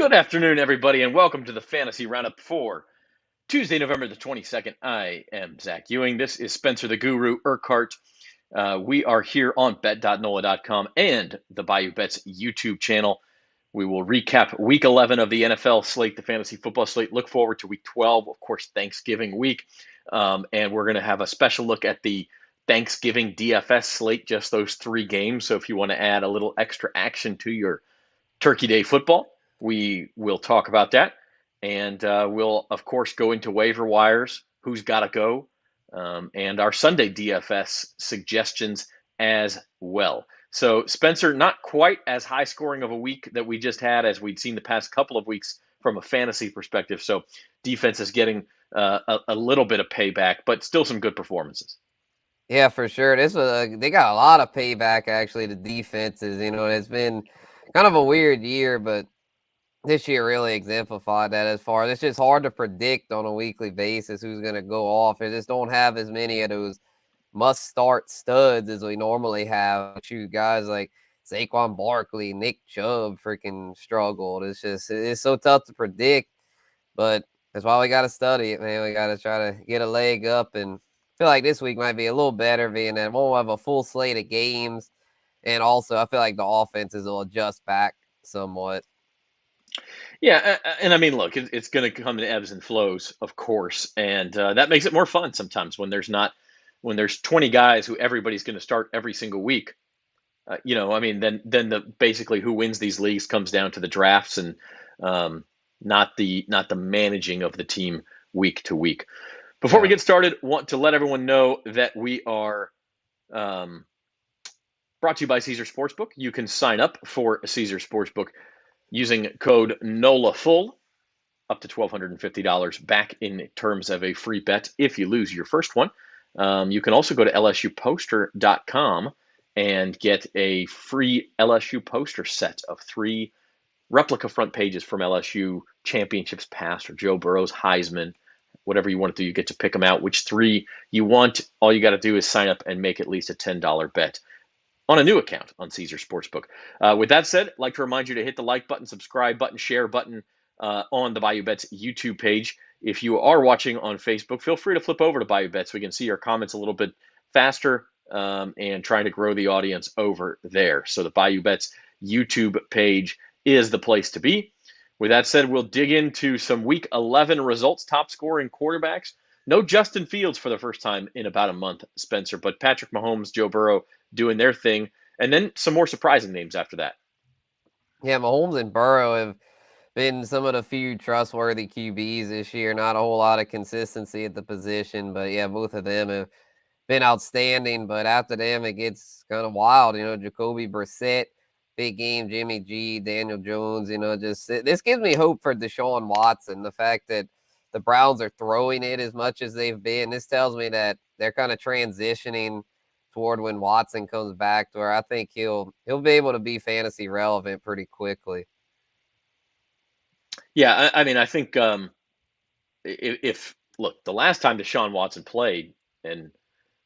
Good afternoon, everybody, and welcome to the Fantasy Roundup for Tuesday, November the 22nd. I am Zach Ewing. This is Spencer the Guru Urquhart. We are here on bet.NOLA.com and the Bayou Bets YouTube channel. We will recap Week 11 of the NFL slate, the fantasy football slate. Look forward to Week 12, of course, Thanksgiving week. And we're going to have a special look at the Thanksgiving DFS slate, just those three games. So if you want to add a little extra action to your Turkey Day football, we will talk about that. And we'll, of course, go into waiver wires, who's got to go, and our Sunday DFS suggestions as well. So, Spencer, not quite as high scoring of a week that we just had as we'd seen the past couple of weeks from a fantasy perspective. So, defense is getting a little bit of payback, but still some good performances. Yeah, for sure. They got a lot of payback, actually, the defenses. It's been kind of a weird year, but this year really exemplified that as far as it's just hard to predict on a weekly basis who's going to go off. They just don't have as many of those must-start studs as we normally have. You guys like Saquon Barkley, Nick Chubb freaking struggled. It's so tough to predict, but that's why we got to study it, man. We got to try to get a leg up, and I feel like this week might be a little better being that we'll have a full slate of games. And also, I feel like the offenses will adjust back somewhat. Yeah, and I mean, look, it's going to come in ebbs and flows, of course, and that makes it more fun sometimes when there's 20 guys who everybody's going to start every single week. I mean, then basically who wins these leagues comes down to the drafts and not the managing of the team week to week. Before we get started, want to let everyone know that we are brought to you by Caesar Sportsbook. You can sign up for Caesar Sportsbook using code NOLAFULL, up to $1,250 back in terms of a free bet if you lose your first one. You can also go to lsuposter.com and get a free LSU poster set of 3 replica front pages from LSU championships past or Joe Burrow's Heisman, whatever you want to do. You get to pick them out, which 3 you want. All you got to do is sign up and make at least a $10 bet on a new account on Caesar Sportsbook. With that said, I'd like to remind you to hit the like button, subscribe button, share button on the Bayou Bets YouTube page. If you are watching on Facebook, feel free to flip over to Bayou Bets so we can see your comments a little bit faster and trying to grow the audience over there. So the Bayou Bets YouTube page is the place to be. With that said, we'll dig into some Week 11 results, top scoring quarterbacks. No Justin Fields for the first time in about a month, Spencer, but Patrick Mahomes, Joe Burrow doing their thing, and then some more surprising names after that. Yeah, Mahomes and Burrow have been some of the few trustworthy QBs this year. Not a whole lot of consistency at the position, but yeah, both of them have been outstanding. But after them, it gets kind of wild. Jacoby Brissett, big game, Jimmy G, Daniel Jones. This gives me hope for Deshaun Watson. The fact that the Browns are throwing it as much as they've been, this tells me that they're kind of transitioning toward when Watson comes back, to where I think he'll be able to be fantasy relevant pretty quickly. Yeah, I mean, I think if look, the last time Deshaun Watson played, and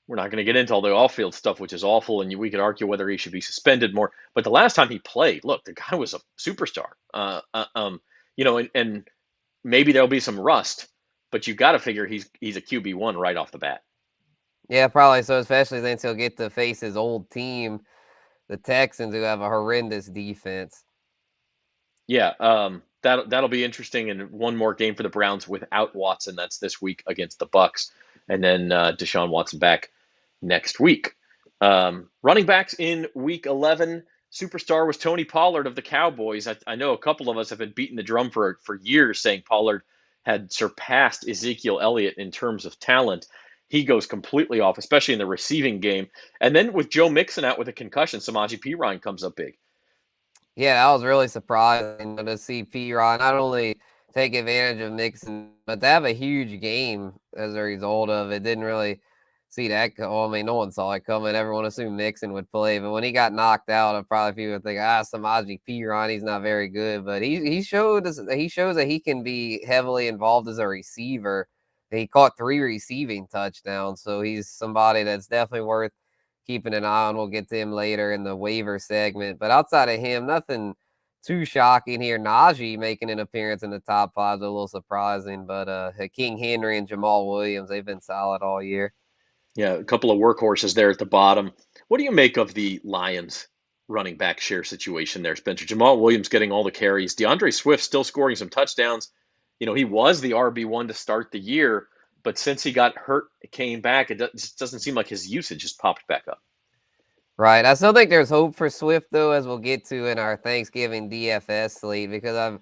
we're not going to get into all the off-field stuff, which is awful, and we could argue whether he should be suspended more. But the last time he played, look, the guy was a superstar. And maybe there'll be some rust, but you got to figure he's a QB1 right off the bat. Yeah, probably so, especially since he'll get to face his old team, the Texans, who have a horrendous defense. Yeah, that'll be interesting. And one more game for the Browns without Watson. That's this week against the Bucs, and then Deshaun Watson back next week. Running backs in Week 11, superstar was Tony Pollard of the Cowboys. I know a couple of us have been beating the drum for years saying Pollard had surpassed Ezekiel Elliott in terms of talent. He goes completely off, especially in the receiving game. And then with Joe Mixon out with a concussion, Samaje Perine comes up big. Yeah, that was really surprising to see Perine not only take advantage of Mixon, but to have a huge game as a result of it. Didn't really see that. I mean, no one saw it coming. Everyone assumed Mixon would play, but when he got knocked out, probably people would think, Samaje Perine, he's not very good. But he shows that he can be heavily involved as a receiver. He caught 3 receiving touchdowns, so he's somebody that's definitely worth keeping an eye on. We'll get to him later in the waiver segment. But outside of him, nothing too shocking here. Najee making an appearance in the top five is a little surprising, but King Henry and Jamal Williams, they've been solid all year. Yeah, a couple of workhorses there at the bottom. What do you make of the Lions running back share situation there, Spencer? Jamal Williams getting all the carries. DeAndre Swift still scoring some touchdowns. He was the RB1 to start the year, but since he got hurt, came back, it just doesn't seem like his usage just popped back up. Right. I still think there's hope for Swift, though, as we'll get to in our Thanksgiving DFS slate, because I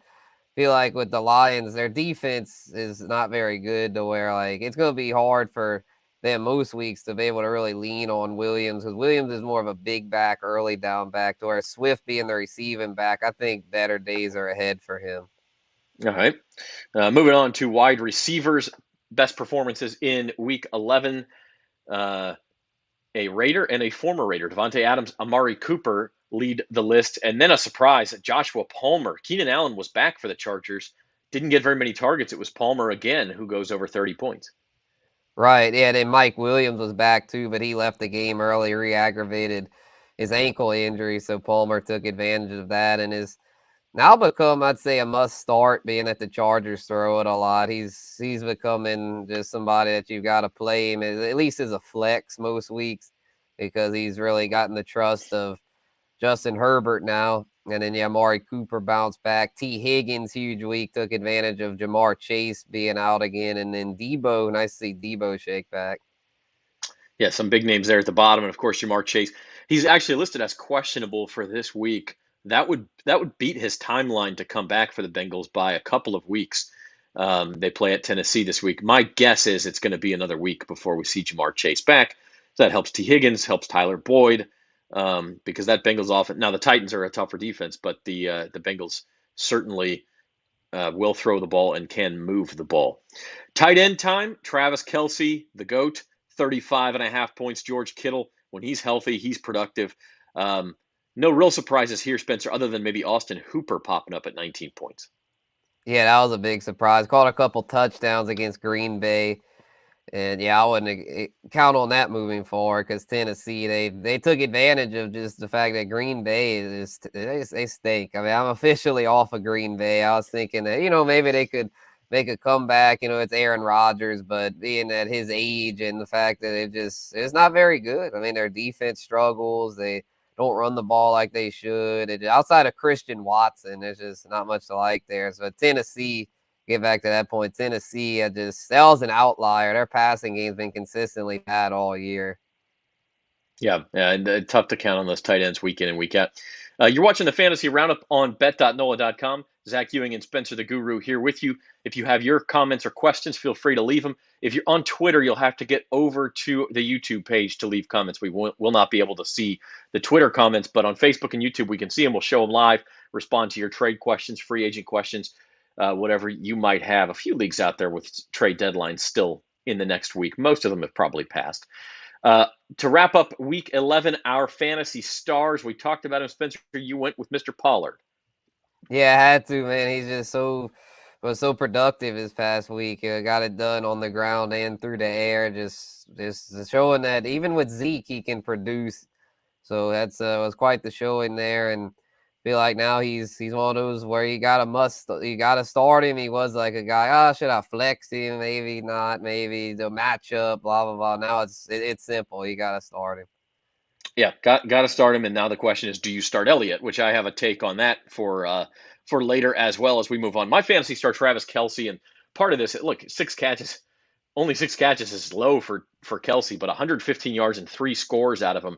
feel like with the Lions, their defense is not very good to where, like, it's going to be hard for them most weeks to be able to really lean on Williams, because Williams is more of a big back, early down back, to where Swift being the receiving back, I think better days are ahead for him. All right. Moving on to wide receivers. Best performances in Week 11. A Raider and a former Raider, Devontae Adams, Amari Cooper, lead the list. And then a surprise, Joshua Palmer. Keenan Allen was back for the Chargers. Didn't get very many targets. It was Palmer again who goes over 30 points. Right, yeah, then Mike Williams was back too, but he left the game early, re-aggravated his ankle injury, so Palmer took advantage of that and is now become, I'd say, a must-start, being that the Chargers throw it a lot. He's becoming just somebody that you've got to play him, at least as a flex most weeks, because he's really gotten the trust of Justin Herbert now. And then, yeah, Amari Cooper bounced back. T. Higgins, huge week, took advantage of Jamar Chase being out again. And then Debo, nice to see Debo shake back. Yeah, some big names there at the bottom. And, of course, Jamar Chase. He's actually listed as questionable for this week. That would beat his timeline to come back for the Bengals by a couple of weeks. They play at Tennessee this week. My guess is it's going to be another week before we see Jamar Chase back. So that helps T. Higgins, helps Tyler Boyd. Because that Bengals offense, now the Titans are a tougher defense, but the Bengals certainly will throw the ball and can move the ball. Tight end time, Travis Kelce, the GOAT, 35.5 points. George Kittle, when he's healthy, he's productive. No real surprises here, Spencer, other than maybe Austin Hooper popping up at 19 points. Yeah, that was a big surprise. Caught a couple touchdowns against Green Bay. And yeah, I wouldn't count on that moving forward, because Tennessee, they took advantage of just the fact that Green Bay they stink. I mean, I'm officially off of Green Bay. I was thinking that, maybe they could make a comeback. It's Aaron Rodgers, but being at his age and the fact that it's not very good. I mean, their defense struggles. They don't run the ball like they should. Outside of Christian Watson, there's just not much to like there. So Tennessee, get back to that point, Tennessee, that was an outlier. Their passing game's been consistently bad all year. Yeah, and tough to count on those tight ends week in and week out. You're watching the Fantasy Roundup on bet.nola.com. Zach Ewing and Spencer the Guru here with you. If you have your comments or questions, feel free to leave them. If you're on Twitter, you'll have to get over to the YouTube page to leave comments. We will not be able to see the Twitter comments, but on Facebook and YouTube, we can see them. We'll show them live, respond to your trade questions, free agent questions, whatever you might have. A few leagues out there with trade deadlines still in the next week. Most of them have probably passed. To wrap up Week 11, our fantasy stars, we talked about him, Spencer. You went with Mr. Pollard. Yeah, I had to, man. He's just was so productive this past week. Got it done on the ground and through the air. Just showing that even with Zeke, he can produce. So that's was quite the showing there, and feel like now he's one of those where you gotta start him. He was like a guy, should I flex him? Maybe not. Maybe the matchup, blah blah blah. Now it's simple. You gotta start him. Yeah, got to start him. And now the question is, do you start Elliott? Which I have a take on that for later as well as we move on. My fantasy star Travis Kelce, and part of this, look, only six catches is low for Kelce, but 115 yards and 3 scores out of him.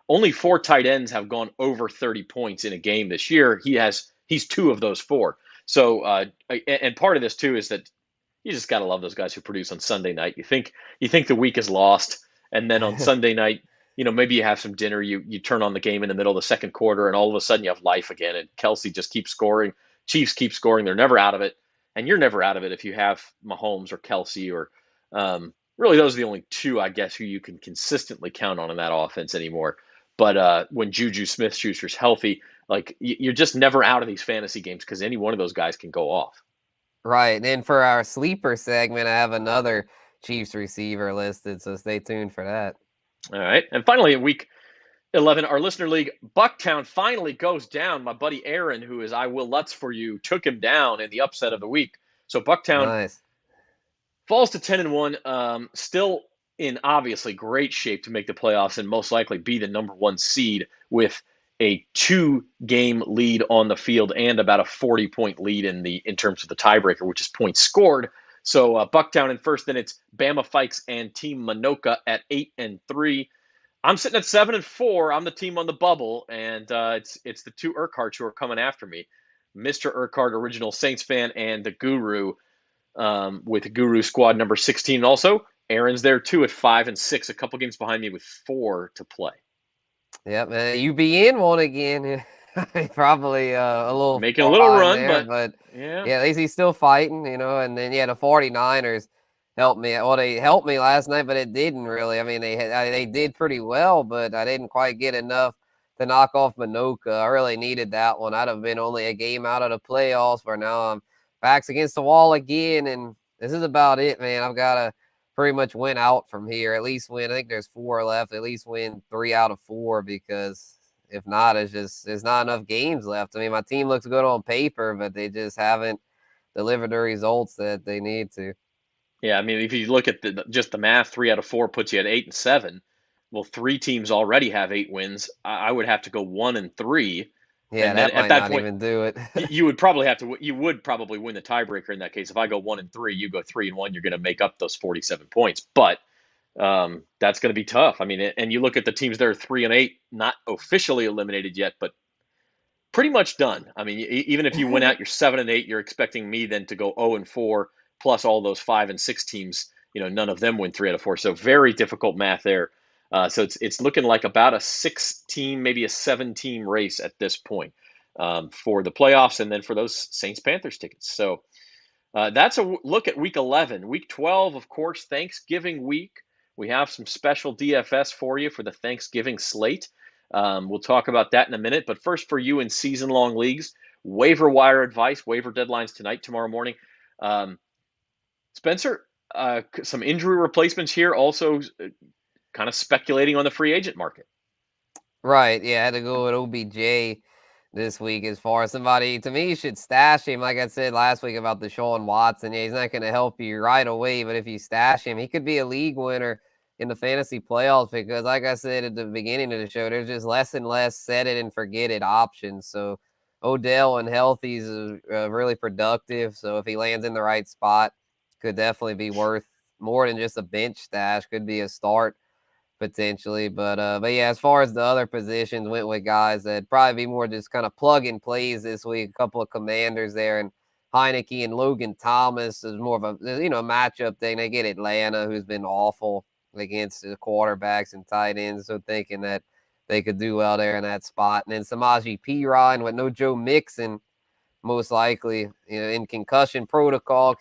Only 4 tight ends have gone over 30 points in a game this year. He's 2 of those 4. So, and part of this too is that you just got to love those guys who produce on Sunday night. You think the week is lost, and then on Sunday night, maybe you have some dinner, you turn on the game in the middle of the second quarter, and all of a sudden you have life again, and Kelce just keeps scoring. Chiefs keep scoring. They're never out of it, and you're never out of it if you have Mahomes or Kelce or really those are the only 2, I guess, who you can consistently count on in that offense anymore. But when Juju Smith-Schuster's healthy, like you're just never out of these fantasy games because any one of those guys can go off. Right. And then for our sleeper segment, I have another Chiefs receiver listed, so stay tuned for that. All right. And finally, in week 11, our listener league, Bucktown finally goes down. My buddy Aaron, who is I Will Lutz for you, took him down in the upset of the week. So Bucktown Nice. falls to 10-1, still in obviously great shape to make the playoffs and most likely be the number one seed with a 2-game lead on the field and about a 40-point lead in terms of the tiebreaker, which is points scored. So Bucktown in first, then it's Bama Fikes and Team Minoka at 8-3. I'm sitting at 7-4. I'm the team on the bubble, and it's the two Urquharts who are coming after me. Mr. Urquhart, original Saints fan, and the Guru with Guru squad number 16. Also, Aaron's there too at 5-6, a couple games behind me with 4 to play. Yep, man. You be in one again. Probably a little making a little run, there, but yeah, at least he's still fighting, And then the 49ers helped me. Well, they helped me last night, but it didn't really. I mean, they did pretty well, but I didn't quite get enough to knock off Minoka. I really needed that one. I'd have been only a game out of the playoffs, but now I'm backs against the wall again, and this is about it, man. I've got to pretty much win out from here. At least win. I think there's 4 left. At least win 3 out of 4, because if not, there's not enough games left. I mean, my team looks good on paper, but they just haven't delivered the results that they need to. Yeah, I mean, if you look at just the math, 3 out of 4 puts you at 8-7. Well, 3 teams already have 8 wins. I would have to go 1-3. Yeah, and then that might at that not point, even do it. you would probably win the tiebreaker in that case. If I go 1-3, you go 3-1, you're going to make up those 47 points. But that's going to be tough. I mean, and you look at the teams that are 3-8, not officially eliminated yet, but pretty much done. I mean, even if you win out, you're 7-8. You're expecting me then to go 0-4, plus all those 5-6 teams. None of them win 3 out of 4. So very difficult math there. So it's looking like about a 6-team, maybe a 7-team race at this point for the playoffs, and then for those Saints-Panthers tickets. So that's a look at Week 11. Week 12, of course, Thanksgiving week. We have some special DFS for you for the Thanksgiving slate. We'll talk about that in a minute. But first, for you in season-long leagues, waiver wire advice, waiver deadlines tonight, tomorrow morning. Spencer, some injury replacements here, also kind of speculating on the free agent market. Right, yeah, I had to go with OBJ this week as far as somebody. To me, you should stash him. Like I said last week about Deshaun Watson. Yeah, he's not going to help you right away, but if you stash him, he could be a league winner in the fantasy playoffs, because like I said at the beginning of the show, there's just less and less set it and forget it options. So Odell, when healthy, is really productive. So if he lands in the right spot, could definitely be worth more than just a bench stash. Could be a start potentially. But yeah, as far as the other positions, went with guys that probably be more just kind of plug and plays this week. A couple of Commanders there, and Heineke and Logan Thomas is more of a matchup thing. They get Atlanta, who's been awful against the quarterbacks and tight ends, so thinking that they could do well there in that spot. And then Samaje Perine with no Joe Mixon, most likely, in concussion protocol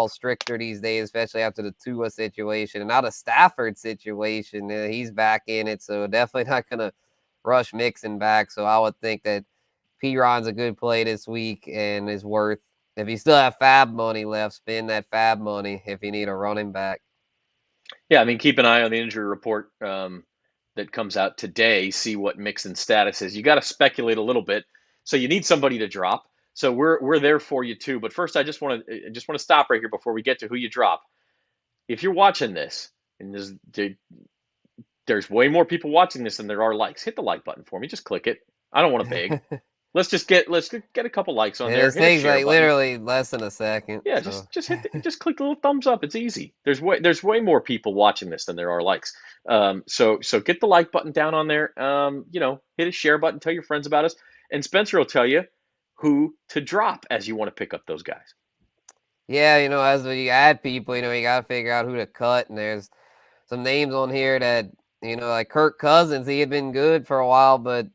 stricter these days, especially after the Tua situation, and now the Stafford situation. He's back in it, so definitely not going to rush Mixon back. So I would think that Perine's a good play this week and is worth, if you still have fab money left, spend that fab money if you need a running back. Yeah, I mean, keep an eye on the injury report that comes out today. See what Mixon's status is. You got to speculate a little bit, so you need somebody to drop. So we're there for you too. But first, I just want to stop right here before we get to who you drop. If you're watching this, and there's way more people watching this than there are likes, hit the like button for me. Just click it. I don't want to beg. Let's get a couple likes on there. It takes like literally less than a second. Yeah, so. just click the little thumbs up. It's easy. There's way more people watching this than there are likes. So get the like button down on there. Hit a share button. Tell your friends about us, and Spencer will tell you who to drop as you want to pick up those guys. Yeah, as we add people, you got to figure out who to cut, and there's some names on here that like Kirk Cousins. He had been good for a while, but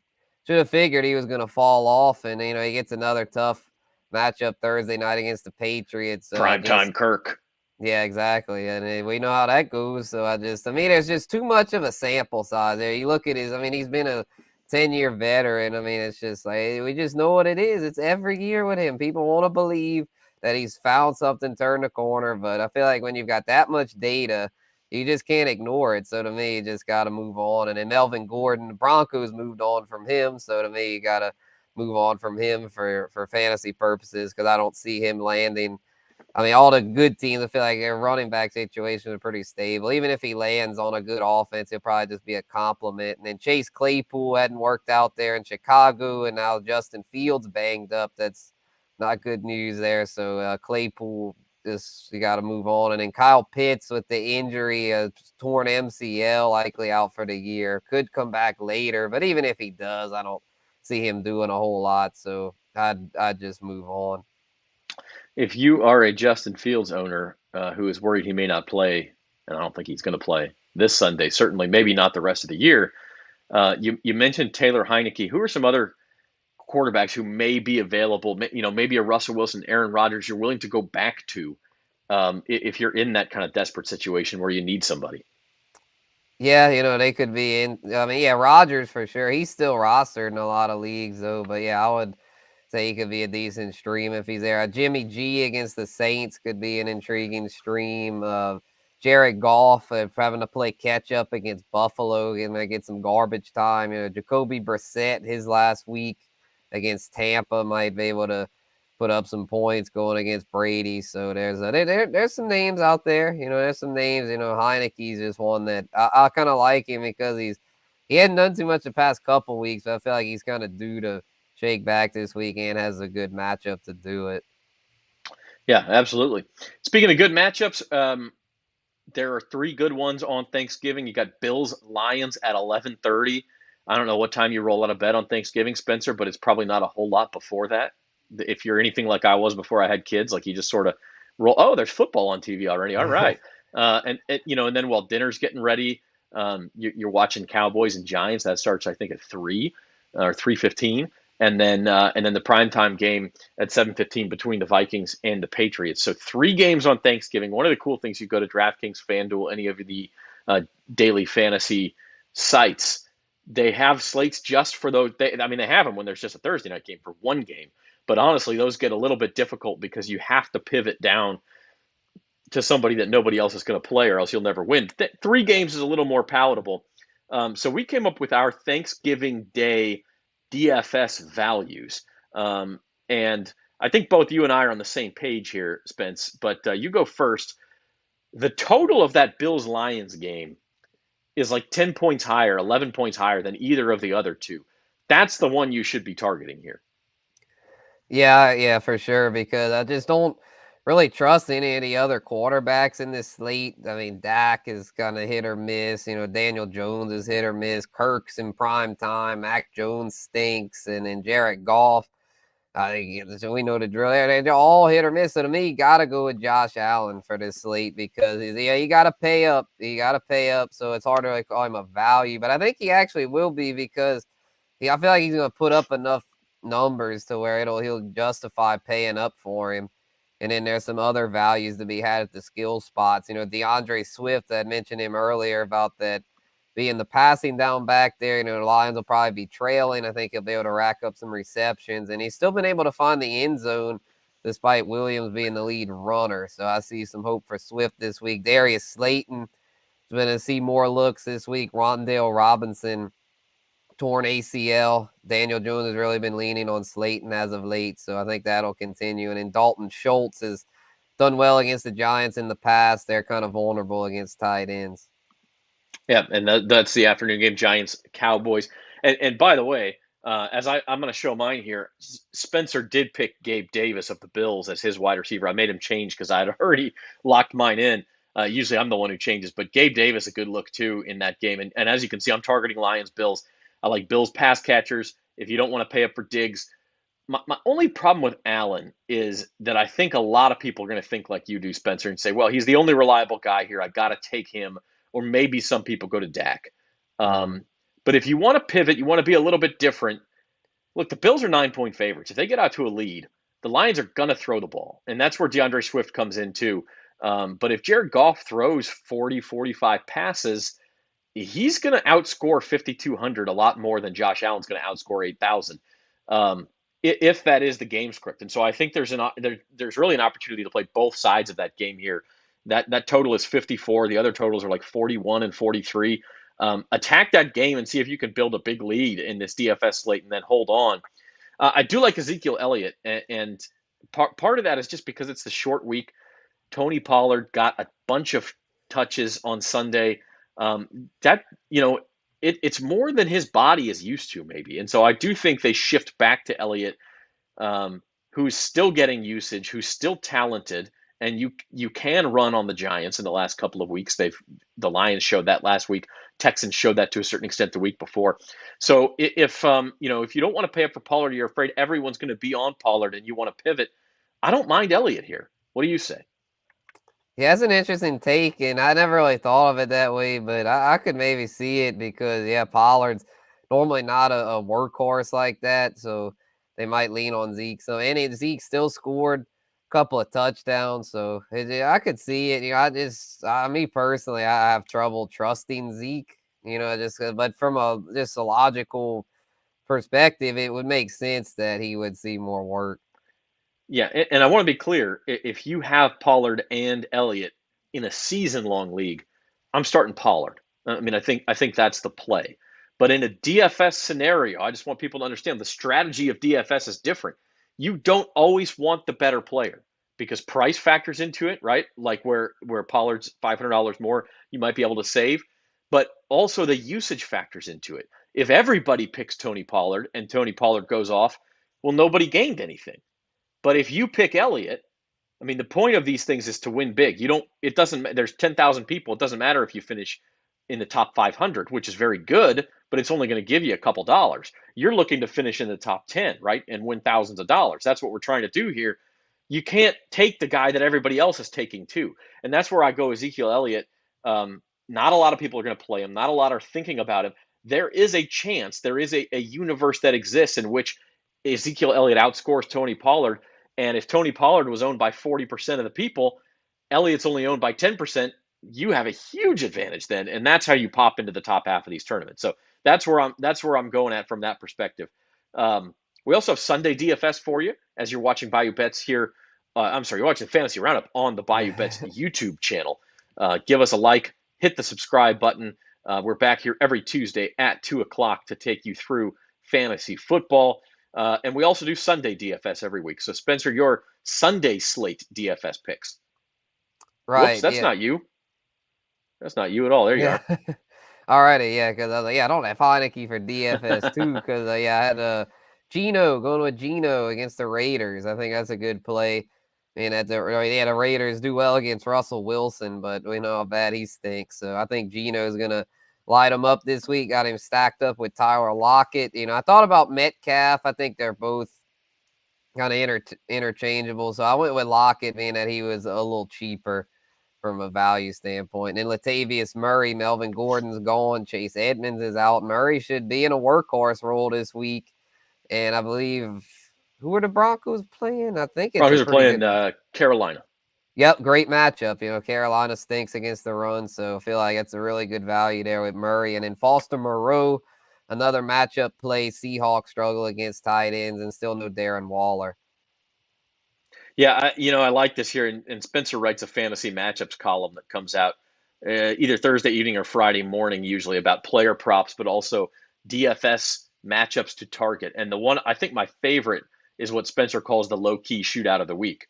should have figured he was going to fall off, and he gets another tough matchup Thursday night against the Patriots. Primetime Kirk. Yeah, exactly, and we know how that goes. So there's just too much of a sample size there. You look at he's been a 10-year veteran. It's just like we just know what it is. It's every year with him. People want to believe that he's found something, turned the corner, but I feel like when you've got that much data, you just can't ignore it. So to me, you just got to move on. And then Melvin Gordon, the Broncos moved on from him. So to me, you got to move on from him for fantasy purposes because I don't see him landing. I mean, all the good teams, I feel like their running back situation is pretty stable. Even if he lands on a good offense, he'll probably just be a compliment. And then Chase Claypool hadn't worked out there in Chicago, and now Justin Fields banged up. That's not good news there. So Claypool, just you got to move on. And then Kyle Pitts with the injury, torn MCL, likely out for the year. Could come back later, but even if he does, I don't see him doing a whole lot. So I'd just move on. If you are a Justin Fields owner who is worried he may not play, and I don't think he's going to play this Sunday, certainly maybe not the rest of the year, you mentioned Taylor Heineke. Who are some other quarterbacks who may be available? Maybe a Russell Wilson, Aaron Rodgers you're willing to go back to if you're in that kind of desperate situation where you need somebody. Yeah, they could be in. I mean, yeah, Rodgers for sure. He's still rostered in a lot of leagues, though. But yeah, I would say he could be a decent stream if he's there. Jimmy G against the Saints could be an intriguing stream. Jared Goff having to play catch up against Buffalo and they get some garbage time. Jacoby Brissett his last week against Tampa might be able to put up some points going against Brady. So there's some names out there. There's some names. Heineke's just one that I kind of like him because he hadn't done too much the past couple weeks, but I feel like he's kind of due to shake back this week and has a good matchup to do it. Yeah, absolutely. Speaking of good matchups, there are three good ones on Thanksgiving. You got Bills Lions at 11:30. I don't know what time you roll out of bed on Thanksgiving, Spencer, but it's probably not a whole lot before that. If you're anything like I was before I had kids, like you just sort of roll. Oh, there's football on TV already. All right, and then while dinner's getting ready, you're watching Cowboys and Giants. That starts, I think, at 3 or 3:15, and then the primetime game at 7:15 between the Vikings and the Patriots. So three games on Thanksgiving. One of the cool things, you go to DraftKings, FanDuel, any of the daily fantasy sites, they have slates just for those. They have them when there's just a Thursday night game for one game. But honestly, those get a little bit difficult because you have to pivot down to somebody that nobody else is going to play or else you'll never win. Three games is a little more palatable. So we came up with our Thanksgiving Day DFS values. And I think both you and I are on the same page here, Spence, but you go first. The total of that Bills-Lions game is like 10 points higher, 11 points higher than either of the other two. That's the one you should be targeting here. Yeah, for sure, because I just don't really trust any of the other quarterbacks in this slate. I mean, Dak is kind of hit or miss. Daniel Jones is hit or miss. Kirk's in prime time. Mac Jones stinks. And then Jared Goff. So we know the drill. They're all hit or miss. So to me, you got to go with Josh Allen for this slate because, you got to pay up. You got to pay up. So it's hard to call him a value. But I think he actually will be because I feel like he's going to put up enough numbers to where he'll justify paying up for him. And then there's some other values to be had at the skill spots. DeAndre Swift, I mentioned him earlier about that being the passing down back there. The Lions will probably be trailing. I think he'll be able to rack up some receptions. And he's still been able to find the end zone despite Williams being the lead runner. So I see some hope for Swift this week. Darius Slayton is going to see more looks this week. Rondale Robinson, torn ACL. Daniel Jones has really been leaning on Slayton as of late, so I think that'll continue. And then Dalton Schultz has done well against the Giants in the past. They're kind of vulnerable against tight ends. Yeah, and that's the afternoon game, Giants, Cowboys. And by the way, as I'm going to show mine here, Spencer did pick Gabe Davis of the Bills as his wide receiver. I made him change because I had already locked mine in. Usually I'm the one who changes, but Gabe Davis a good look too in that game. And as you can see, I'm targeting Lions, Bills. I like Bills pass catchers. If you don't want to pay up for Diggs, my only problem with Allen is that I think a lot of people are going to think like you do, Spencer, and say, well, he's the only reliable guy here. I got to take him. Or maybe some people go to Dak. But if you want to pivot, you want to be a little bit different. Look, the Bills are 9-point favorites. If they get out to a lead, the Lions are going to throw the ball. And that's where DeAndre Swift comes in too. But if Jared Goff throws 40, 45 passes, he's going to outscore 5,200 a lot more than Josh Allen's going to outscore 8,000. If that is the game script. And so I think there's really an opportunity to play both sides of that game here That total is 54. The other totals are like 41 and 43. Attack that game and see if you can build a big lead in this DFS slate and then hold on. I do like Ezekiel Elliott, and part of that is just because it's the short week. Tony Pollard got a bunch of touches on Sunday. That it's more than his body is used to, maybe, and so I do think they shift back to Elliott, who's still getting usage, who's still talented, and you can run on the Giants in the last couple of weeks. The Lions showed that last week. Texans showed that to a certain extent the week before. So if if you don't want to pay up for Pollard, you're afraid everyone's going to be on Pollard, and you want to pivot, I don't mind Elliott here. What do you say? Yeah, that's an interesting take, and I never really thought of it that way, but I could maybe see it because, yeah, Pollard's normally not a workhorse like that, so they might lean on Zeke. So, and Zeke still scored a couple of touchdowns, so I could see it. Me personally, I have trouble trusting Zeke, but from just a logical perspective, it would make sense that he would see more work. Yeah, and I want to be clear. If you have Pollard and Elliott in a season-long league, I'm starting Pollard. I mean, I think that's the play. But in a DFS scenario, I just want people to understand the strategy of DFS is different. You don't always want the better player because price factors into it, right? Like where Pollard's $500 more, you might be able to save, but also the usage factors into it. If everybody picks Tony Pollard and Tony Pollard goes off, well, nobody gained anything. But if you pick Elliott, I mean, the point of these things is to win big. It doesn't, there's 10,000 people. It doesn't matter if you finish in the top 500, which is very good, but it's only going to give you a couple dollars. You're looking to finish in the top 10, right? And win thousands of dollars. That's what we're trying to do here. You can't take the guy that everybody else is taking too. And that's where I go Ezekiel Elliott. Not a lot of people are going to play him. Not a lot are thinking about him. There is a chance, there is a universe that exists in which Ezekiel Elliott outscores Tony Pollard. And if Tony Pollard was owned by 40% of the people, Elliott's only owned by 10%, you have a huge advantage then. And that's how you pop into the top half of these tournaments. So that's where I'm going at from that perspective. We also have Sunday DFS for you as you're watching Bayou Bets here. You're watching Fantasy Roundup on the Bayou Bets YouTube channel. Give us a like, hit the subscribe button. We're back here every Tuesday at 2 o'clock to take you through fantasy football. And we also do Sunday DFS every week. So, Spencer, your Sunday slate DFS picks. Right. Whoops, that's not you. That's not you at all. There you are. Alrighty, yeah, because I was like, I don't have Heineke for DFS too, because I had Geno going with Geno against the Raiders. I think that's a good play. And the Raiders do well against Russell Wilson, but we know how bad he stinks. So I think Geno is gonna light him up this week. Got him stacked up with Tyler Lockett. I thought about Metcalf. I think they're both kind of interchangeable. So I went with Lockett, being that he was a little cheaper from a value standpoint. And then Latavius Murray, Melvin Gordon's gone, Chase Edmonds is out. Murray should be in a workhorse role this week. And I believe, who are the Broncos playing? I think it's Broncos are playing Carolina. Yep, great matchup. Carolina stinks against the run, so I feel like it's a really good value there with Murray. And then Foster Moreau, another matchup play. Seahawks struggle against tight ends and still no Darren Waller. Yeah, I like this here. And Spencer writes a fantasy matchups column that comes out either Thursday evening or Friday morning, usually about player props, but also DFS matchups to target. And the one I think my favorite is what Spencer calls the low-key shootout of the week.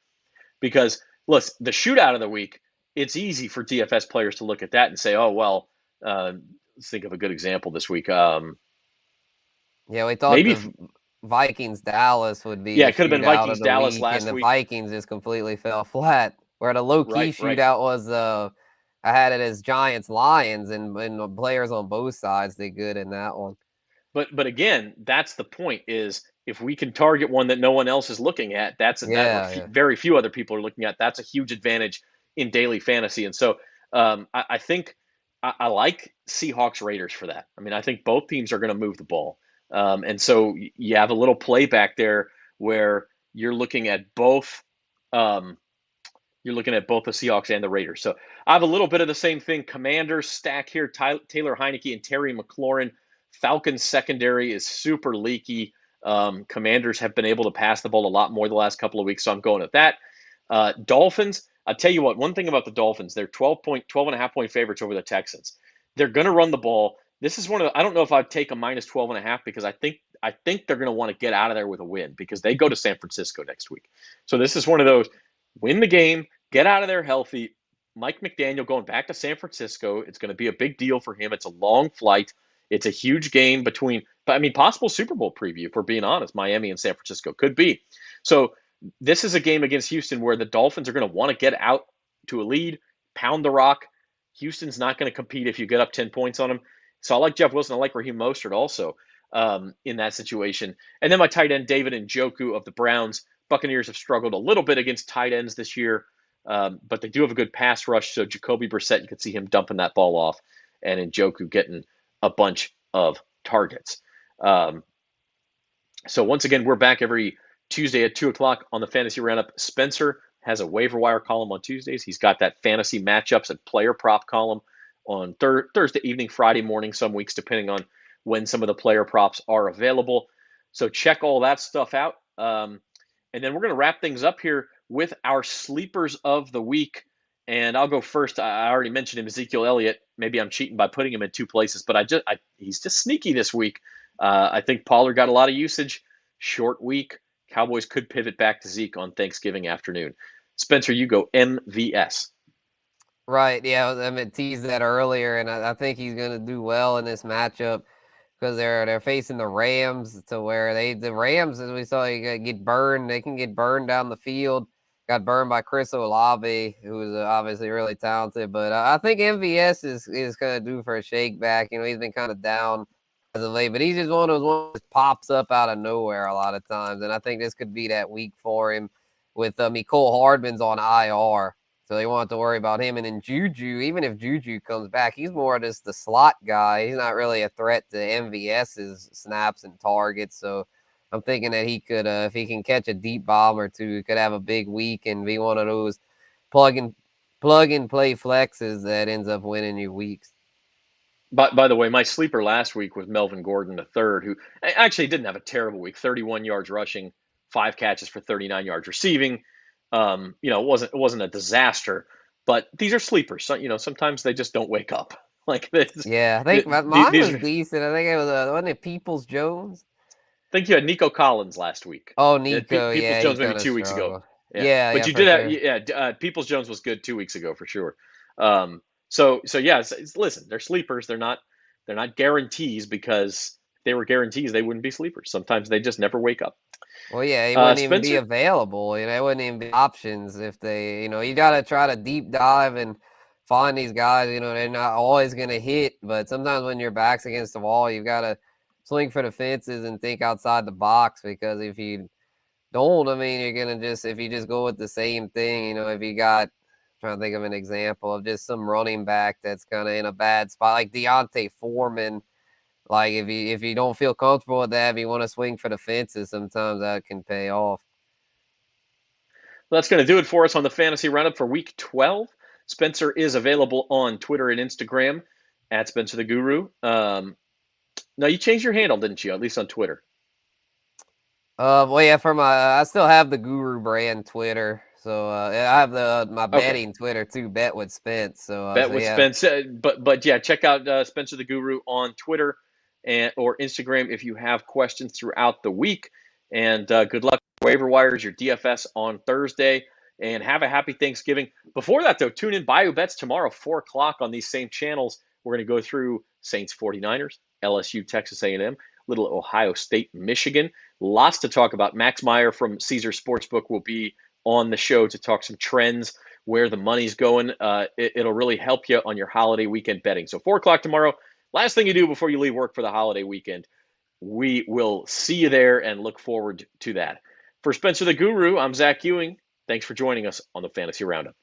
Because, look, the shootout of the week, it's easy for DFS players to look at that and say, oh, well, let's think of a good example this week. We thought maybe Vikings Dallas would be it could have been Vikings Dallas last week, and the Vikings just completely fell flat. Where the low key shootout was, I had it as Giants Lions, and the players on both sides did good in that one. But again, that's the point: is if we can target one that no one else is looking at, very few other people are looking at. That's a huge advantage in daily fantasy, and so I think I like Seahawks Raiders for that. I mean, I think both teams are going to move the ball. And so you have a little play back there where you're looking at both. You're looking at both the Seahawks and the Raiders. So I have a little bit of the same thing. Commanders stack here: Taylor Heineke and Terry McLaurin. Falcons secondary is super leaky. Commanders have been able to pass the ball a lot more the last couple of weeks, so I'm going with that. Dolphins, I'll tell you what, one thing about the Dolphins, they're 12 and a half point favorites over the Texans. They're going to run the ball. This is one of the, I don't know if I'd take a minus 12 and a half because I think they're going to want to get out of there with a win because they go to San Francisco next week. So this is one of those win the game, get out of there healthy. Mike McDaniel going back to San Francisco. It's going to be a big deal for him. It's a long flight. It's a huge game between, I mean, possible Super Bowl preview, if we're being honest. Miami and San Francisco could be. So this is a game against Houston where the Dolphins are going to want to get out to a lead, pound the rock. Houston's not going to compete if you get up 10 points on them. So I like Jeff Wilson. I like Raheem Mostert also in that situation. And then my tight end, David Njoku of the Browns. Buccaneers have struggled a little bit against tight ends this year, but they do have a good pass rush. So Jacoby Brissett, you can see him dumping that ball off, and Njoku getting a bunch of targets. So once again, we're back every Tuesday at 2 o'clock on the Fantasy Roundup. Spencer has a waiver wire column on Tuesdays. He's got that fantasy matchups and player prop column on Thursday evening, Friday morning, some weeks, depending on when some of the player props are available. So check all that stuff out. And then we're going to wrap things up here with our sleepers of the week. And I'll go first. I already mentioned him, Ezekiel Elliott. Maybe I'm cheating by putting him in two places, but he's just sneaky this week. I think Pollard got a lot of usage. Short week. Cowboys could pivot back to Zeke on Thanksgiving afternoon. Spencer, you go MVS. Right, yeah, I teased that earlier, and I think he's going to do well in this matchup because they're facing the Rams, to where the Rams, as we saw, get burned. They can get burned down the field. Got burned by Chris Olave, who is obviously really talented. But I think MVS is going to do for a shake back. He's been kind of down as of late, but he's just one of those ones that pops up out of nowhere a lot of times. And I think this could be that week for him with Mecole Hardman's on IR. So they won't have to worry about him. And then Juju, even if Juju comes back, he's more just the slot guy. He's not really a threat to MVS's snaps and targets. So I'm thinking that he could, if he can catch a deep bomb or two, he could have a big week and be one of those plug and play flexes that ends up winning you weeks. By the way, my sleeper last week was Melvin Gordon III, who actually didn't have a terrible week. 31 yards rushing, 5 catches for 39 yards receiving. It wasn't a disaster, but these are sleepers. So, sometimes they just don't wake up like this. Yeah, I think mine was decent. I think it was wasn't it Peoples Jones? I think you had Nico Collins last week. Oh, Nico, Peoples Jones maybe 2 weeks ago. Yeah, but you did have Peoples Jones was good 2 weeks ago for sure. So yeah, listen, they're sleepers. They're not guarantees, because if they were guarantees, they wouldn't be sleepers. Sometimes they just never wake up. Well, yeah, he wouldn't even be available. It wouldn't even be options if they, you got to try to deep dive and find these guys. They're not always going to hit, but sometimes when your back's against the wall, you've got to swing for the fences and think outside the box, because if you don't, you're going to if you just go with the same thing, if you got, trying to think of an example of just some running back that's kind of in a bad spot, like Deontay Foreman. Like if you don't feel comfortable with that, if you want to swing for the fences, sometimes that can pay off. Well, that's going to do it for us on the Fantasy Roundup for Week 12. Spencer is available on Twitter and Instagram at Spencer the Guru. Now, you changed your handle, didn't you? At least on Twitter. Well, yeah, I still have the Guru brand Twitter. So I have my betting Twitter too, Bet with Spence. So Bet with Spence. But yeah, check out Spencer the Guru on Twitter or Instagram if you have questions throughout the week. And good luck with waiver wires, your DFS on Thursday, and have a happy Thanksgiving. Before that, though, tune in Bayou Bets tomorrow, 4 o'clock on these same channels. We're going to go through Saints 49ers, LSU, Texas A&M, little Ohio State, Michigan. Lots to talk about. Max Meyer from Caesar Sportsbook will be on the show to talk some trends, where the money's going. It'll really help you on your holiday weekend betting. So 4 o'clock tomorrow, last thing you do before you leave work for the holiday weekend. We will see you there and look forward to that. For Spencer the Guru, I'm Zach Ewing. Thanks for joining us on the Fantasy Roundup.